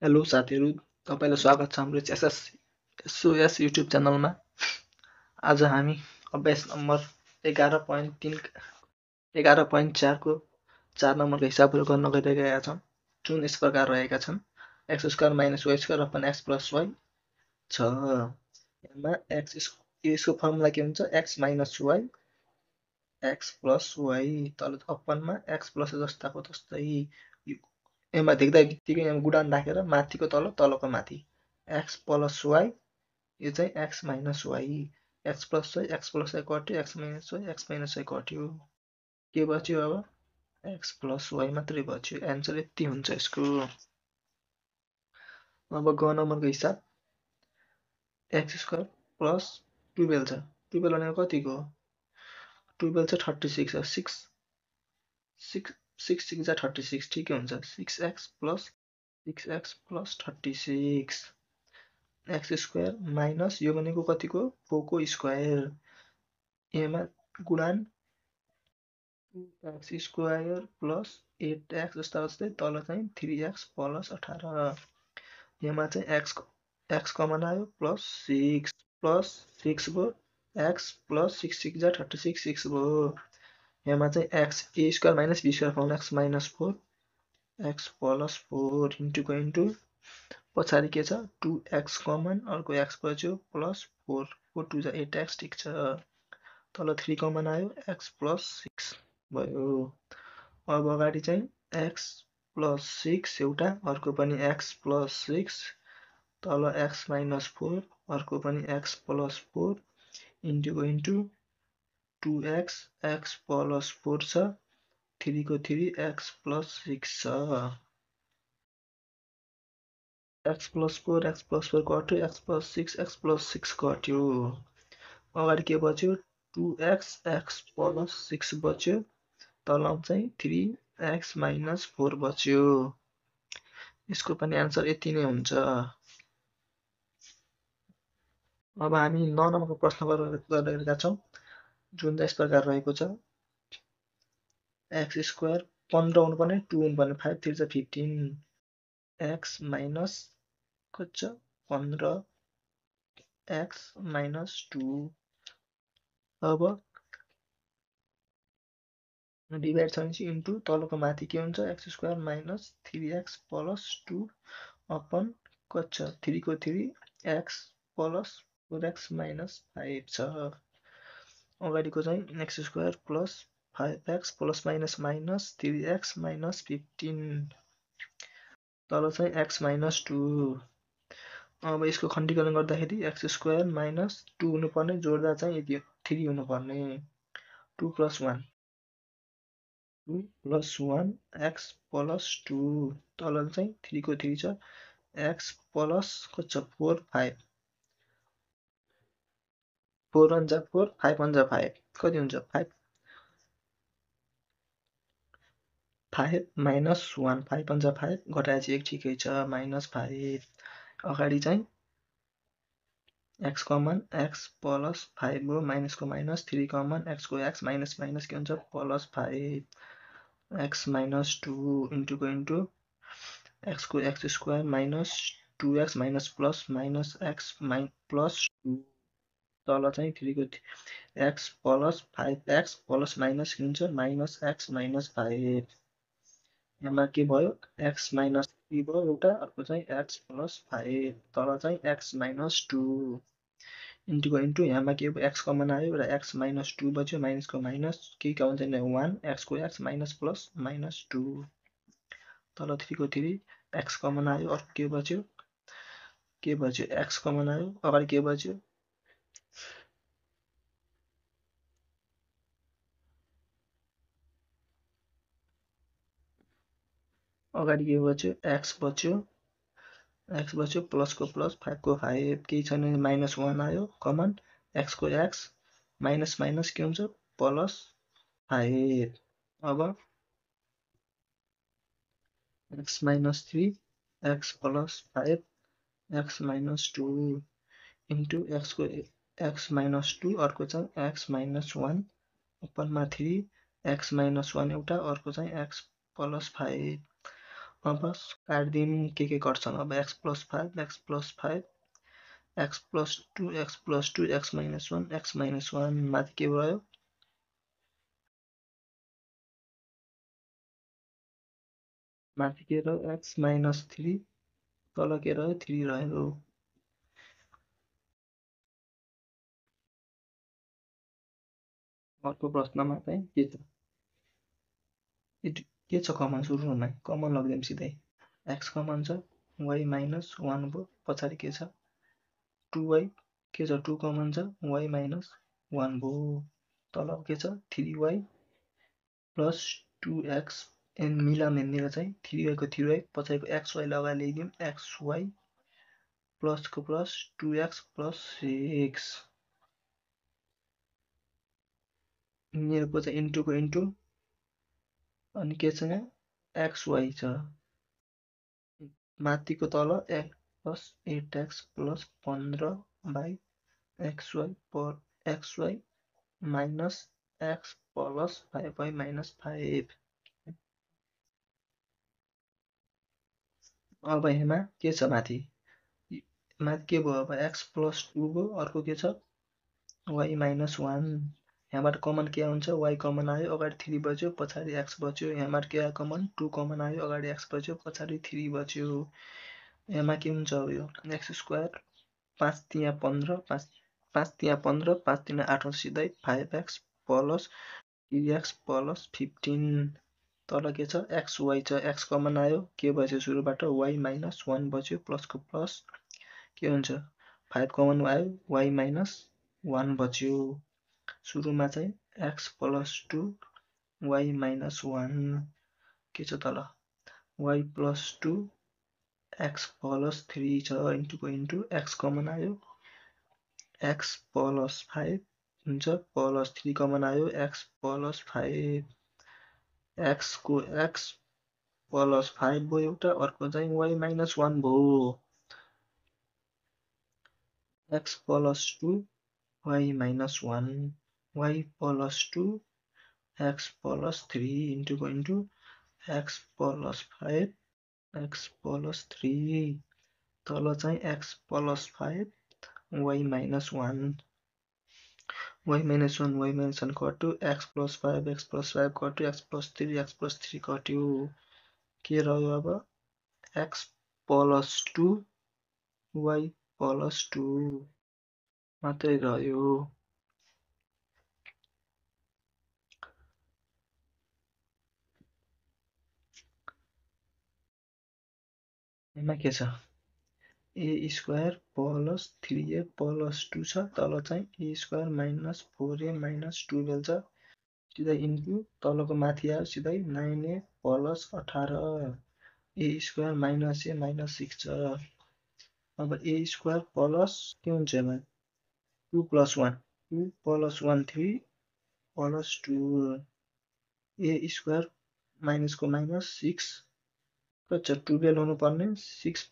Hello साथीहरू, तपाईँलाई स्वागत छ हाम्रो एसएस युट्युब च्यानलमा। आज हामी अभ्यास नम्बर 11.4 को 4 नम्बरको हिसाबहरू गर्न गइरहेका छौँ, जुन यस प्रकार रहेका छन्। X square minus y square अपन एक्स प्लस वाइ छ। यसमा यसको फर्मुला के हुन्छ? X minus why x plus y, तल अपनमा एक्स प्लस जस्ताको तस्तै। यसमा देख्दा बित्तिकै यहाँ गुणान राखेर माथिको तल तलको माथि एक्स प्लस वाइ, यो चाहिँ X minus why, x plus Y कट्यो, एक्स माइनस वाइ कट्यो। के बच्यो? अब एक्स प्लस वाइ मात्रै बच्यो। एन्सर यति हुन्छ यसको। अब ग नम्बरको हिसाब, एक्स स्क्वायर प्लस 12 छ। 12 भनेको कतिको? 12 चाहिँ 36 हो। 6 6 जा 36 ठिकै हुन्छ। 6x plus 36 x square minus यो भनेको कतिको? 4 को स्क्वायर। यसमा गुणान 2x स्क्वायर प्लस 8x जस्ता जस्तै, तल चाहिँ 3x प्लस 18। यसमा चाहिँ x कमन आयो, प्लस 6 भयो, x प्लस 6 जा 36 6 भयो। यसमा चाहिँ x a square minus b square पाउनु, x minus 4 x plus 4 into पछाडि के छ? 2x कमन, अर्को x बच्यो प्लस 4 4 2 जा 8x, ठिक छ। तल 3 कमन आयो, x प्लस 6 भयो। अब अगाडि चाहिँ x प्लस 6 एउटा, अर्को पनि x प्लस 6, तल x माइनस 4, अर्को पनि x plus 4 into 2x x plus 4 छ, 3 को 3 x प्लस 6 छ। x plus 4 कट्यो, x plus 6 कट्यो। अगाडि के बच्यो? 2x x प्लस 6 बच्यो, तल चाहिँ 3x माइनस 4 बच्यो। यसको पनि एन्सर यति नै हुन्छ। अब हामी 9 नम्बरको प्रश्न गरिरहेका छौँ, जुन यस प्रकार रहेको छ। एक्स स्क्वायर 15 हुनुपर्ने, 2 हुनुपर्ने, 5 3 जा 15, एक्स माइनस कति छ? 15 एक्स माइनस 2। अब डिभाइड छ भने इन्टु तलको माथि के हुन्छ? X square minus 3x plus 2 upon कति छ? 3 को 3 एक्स प्लस 4x माइनस 5 छ। अगाडिको चाहिँ x square plus 5x plus minus 3x minus 15, तल चाहिँ x माइनस 2। अब यसको खण्डीकरण गर्दाखेरि एक्स स्क्वायर माइनस 2 हुनुपर्ने, जोड्दा चाहिँ यति 3 हुनुपर्ने। 2 प्लस 1 एक्स प्लस 2, तल चाहिँ 3 को 3 छ, एक्स प्लस कति छ? 4 5, 4 1 जा 4, 5 1 जा 5, कति हुन्छ? 5 माइनस 1, 5 1 जा 5, घटाएपछि 1 ठिकै छ, माइनस 5। अगाडि चाहिँ एक्स कमन, एक्स प्लस 5 भयो, माइनसको माइनस, 3 कमन, एक्सको एक्स, माइनस माइनस के हुन्छ? प्लस 5, एक्स माइनस 2 इन्टुको इन्टु एक्सको X square minus 2x minus plus minus X plus 2, तल चाहिँ 3 को x plus 5x plus minus के हुन्छ? Minus x minus 5। यहाँ के भयो? एक्स माइनस 3 भयो एउटा, अर्को चाहिँ एक्स प्लस 5, तल चाहिँ एक्स माइनस 2 इन्टुको इन्टु यहाँ के एक्स कमन आयो र एक्स माइनस 2 बच्यो, माइनसको माइनस केही कमन छैन, 1 एक्सको एक्स माइनस प्लस माइनस 2, तल 3 को 3 एक्स कमन आयो, अर्को के बच्यो? एक्स कमन आयो, अगाडि के बच्यो? अगाडि के बच्यो? एक्स बच्यो, प्लसको प्लस, 5 को 5, केही छैन, माइनस 1 आयो कमन, एक्सको एक्स, माइनस माइनस के हुन्छ? प्लस 5। अब X minus 3 X plus 5 X minus 2 into एक्सको एक्स माइनस 2, अर्को चाहिँ एक्स माइनस 1 अपनमा 3 एक्स माइनस 1 एउटा, अर्को चाहिँ एक्स प्लस 5। अब काट्दिउँ के कट्छन् अब x + 5 x + 5 x + 2 x + 2 x - 1 x - 1 माथि के भयो माथि के रह्यो x - 3 तल के रह्यो 3 रह्यो अर्को प्रश्नमा चाहिँ के छ कमन सुरुमा कमन लगिदिउँ सिधै x कमन छ y - 1 भयो पछाडि के छ 2y के छ 2 कमन छ y - 1 भयो तल के छ 3y + 2x एन मिलाएर चाहिँ 3y को 3y पछाडिको xy लाई अगाडि ल्याइदिउँ xy प्लसको प्लस 2x + 6 यिनीहरूको चाहिँ इन्टुको इन्टु अनि के छ यहाँ xy छ माथिको तल x + 8x + 15/xy xy minus x plus 5y minus 5 अब यहाँ के छ माथि माथि के भयो अब x + 2 भयो अर्को के छ y - 1 यहाँबाट कमन के हुन्छ y कमन आयो अगाडि 3 बच्यो पछाडि x बच्यो यहाँबाट के आयो कमन 2 कमन आयो अगाडि x बच्यो पछाडि 3 बच्यो यहाँ के हुन्छ अब यो x² 5 तिया 15 5 तिया 15 5 तिया 8 सिधै 5x + 3x + 15 तल के छ xy छ x कमन आयो के बच्यो सुरुबाट y - 1 बच्यो प्लसको प्लस के हुन्छ 5 कमन आयो y - 1 बच्यो सुरुमा चाहिँ x + 2 y - 1 के छ तल y + 2 x + 3 छ इन्टुको इन्टु x कमन आयो x + 5 हुन्छ +3 कमन आयो x + 5 x को x + 5 भयो एउटा अर्को चाहिँ y - 1 भयो x + 2 y - 1 y + 2 x + 3 इन्टुको into x + 5 x + 3 तल चाहिँ x + 5 y - 1 y - 1 y - 1 कट्यो x + 5 x + 5 कट्यो x + 3 x + 3 कट्यो के रह्यो अब x + 2 y + 2 मात्रै रह्यो यसमा के छ a² + 3a + 2 छ तल चाहिँ a² - 4a - 12 छ सिधै इन्टु तलको माथि आयो सिधै 9a + 18 a² - a - 6 छ अब a² प्लस के हुन्छ यसमा 2 + 1 2 + 1 3 + 2 a² माइनसको माइनस 6 कति छ 12 हुनुपर्ने 6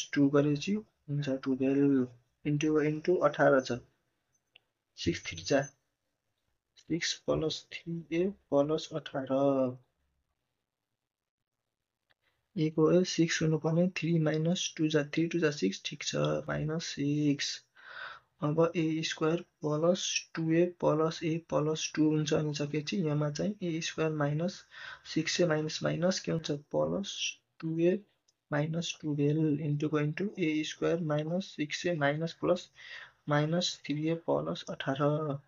- 2 गरेपछि हुन्छ 12 इन्टु 18 छ 6 3 जा 6 + 3a + 18 a को 6 हुनुपर्ने 3 - 2 जा 3 2 जा 6 ठिक छ -6 अब a² + 2a + a + 2 हुन्छ अनि सकेपछि यहाँ चाहिँ a² - 6a माइनस के हुन्छ प्लस 2a - 12 इन्टुको into a² - 6a minus plus -3a + 18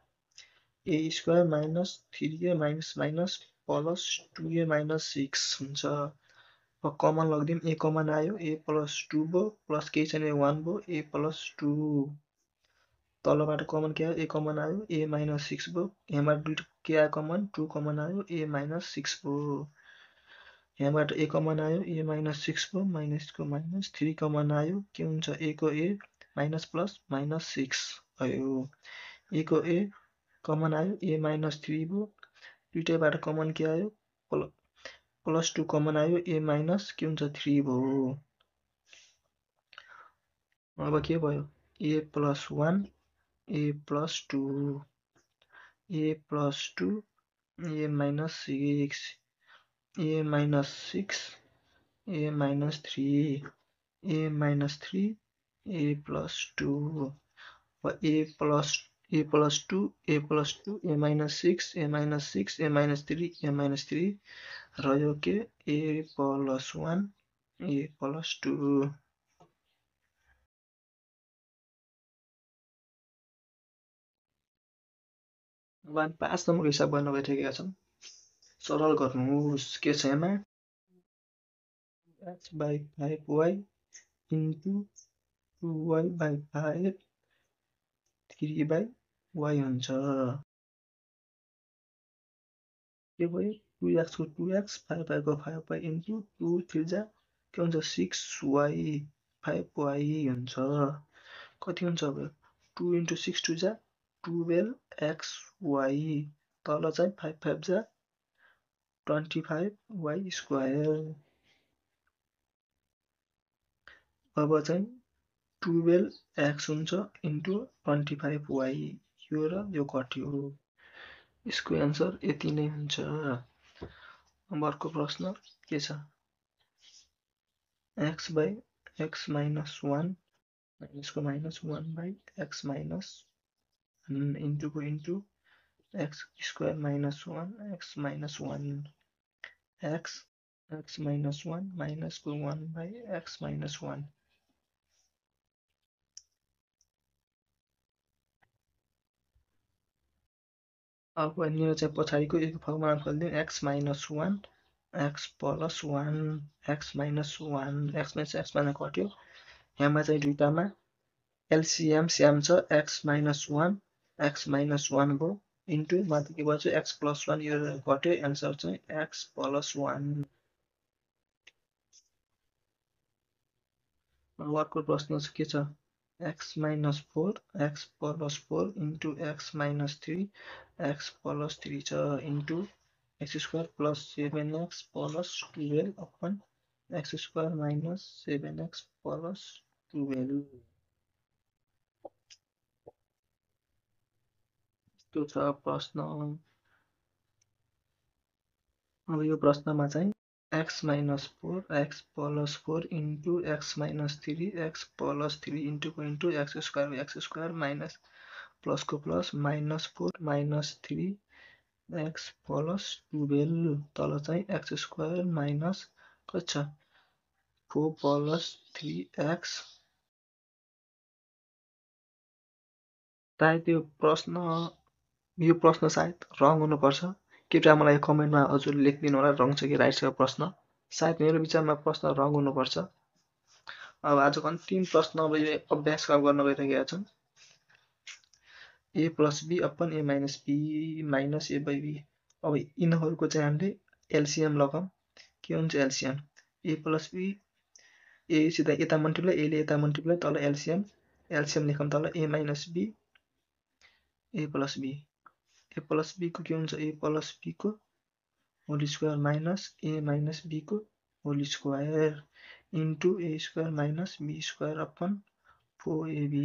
a² - 3a minus plus 2a - 6 हुन्छ अब कमन लगिदिउँ a कमन आयो a + 2 भयो प्लस केही छैन 1 भयो a + 2 तलबाट कमन के आयो a कमन आयो a - 6 भयो यहाँबाट के आयो कमन 2 कमन आयो a - 6 भयो यहाँबाट a कमन आयो a - 6 भयो माइनसको माइनस 3 कमन आयो के हुन्छ a को a माइनस प्लस -6 भयो a को a कमन आयो a - 3 भयो दुईटैबाट कमन के आयो +2 कमन आयो a - के हुन्छ 3 भयो अब के भयो a + 1 a + 2 a + 2 a - 6 a minus 6, a minus 3, a minus 3, a plus 2, a plus 2, a plus 2, a minus 6, a minus 6, a minus 3, a minus 3 रह्यो के a plus 1, a plus 2. 5 नम्बरको हिसाब गर्न गइरहेका छौँ। सरल गर्नुहोस्। के छ यहाँ x by 5y into 2y by 5 3 by y हुन्छ। के भयो 2x को 2x 5y को 5y into 2 3 जा के हुन्छ 6y 5y हुन्छ। कति हुन्छ अब 2 into 6 2 जा 12xy तल चाहिँ 5 5 जा 25y स्क्वायर। अब चाहिँ 12x हुन्छ इन्टु 25y यो र यो कट्यो। यसको एन्सर यति नै हुन्छ। अब अर्को प्रश्न के छ x by x minus 1 यसको minus 1 by x minus into को into x square minus 1 x minus 1 x minus 1 minus को 1 by x minus 1 अब यहाँनिर चाहिँ पछाडिको एक formula खोल्दिउँ x minus 1 x plus 1 x minus 1 x minus x माने कट्यो। यहाँमा चाहिँ दुईटामा LCM स्याम छ x minus 1 x minus 1 भयो इन्टु माथि के भयो x plus 1 यो कट्यो एन्सर चाहिँ x plus 1। अब अर्को प्रश्न के छ x minus 4 x plus 4 into x minus 3 x plus 3 छ into x square plus 7x plus 12 upon x square minus 7x plus 12 त्यो छ प्रश्न। अब यो प्रश्नमा चाहिँ x minus 4 x plus 4 into x minus 3 x plus 3 into को into x square minus plus को plus minus 4 minus 3 x plus 12 तल चाहिँ x square minus कति छ 4 plus 3x सायद यो प्रश्न सायद रङ हुनुपर्छ। कृपया मलाई कमेन्टमा हजुर लेखिदिनु होला रङ छ कि राइट छ प्रश्न। सायद मेरो विचारमा प्रश्न रङ हुनुपर्छ। अब आजको अन्तिम प्रश्न अब यो अभ्यास गर्न गइरहेका छौँ। a plus b upon a minus b minus a by b। अब यिनीहरूको चाहिँ हामीले एलसीएम लगाऊँ। के हुन्छ LCM a plus b a सिधा यता मल्टिप्लाई a ले यता मल्टिप्लाई तल एलसीएम लेखौँ तल a minus b a plus b को के हुन्छ a plus b को whole square minus a minus b को whole square into a square minus b square अपन 4ab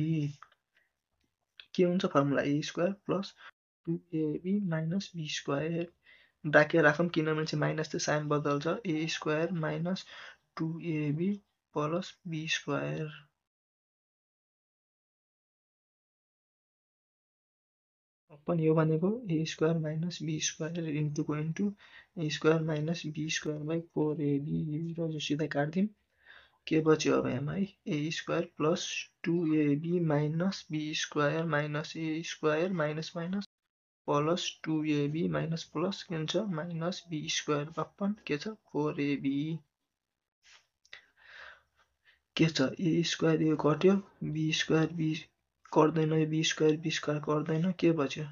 के हुन्छ formula a square plus 2ab minus b square bracket राखौँ किनभने चाहिँ माइनस चाहिँ साइन बदल्छ a square minus 2ab plus b square. अपन यो भनेको a square minus b square into को into a square minus b square by 4ab र यो सिधै काट्दिउँ के बच्यो अब यहाँ है a square plus 2ab minus b square minus a square minus minus plus 2ab minus plus के हुन्छ माइनस b स्क्वायर अपन के छ 4ab के छ a स्क्वायर यो कट्यो b स्क्वायर b कट्दैन b स्क्वायर कट्दैन के बच्यो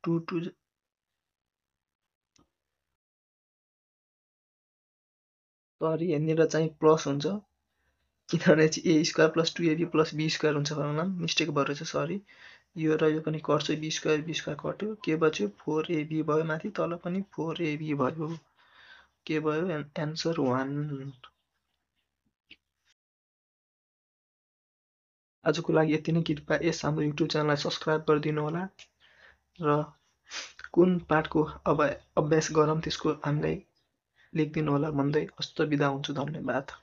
2 2 सरी यहाँनिर चाहिँ प्लस हुन्छ किनभने चाहिँ a square plus 2ab plus b square हुन्छ फर्मुला मिस्टेक भएर चाहिँ सरी यो र यो पनि कट्छ b स्क्वायर कट्यो के बच्यो 4ab भयो माथि तल पनि 4ab भयो के भयो एन्सर 1। आजको लागि यति नै कृपया यस हाम्रो युट्युब च्यानललाई सब्स्क्राइब गरिदिनु होला र कुन पाठको अभ्यास गरौँ त्यसको हामीलाई लेखिदिनु होला भन्दै हस्त बिदा हुन्छु। धन्यवाद।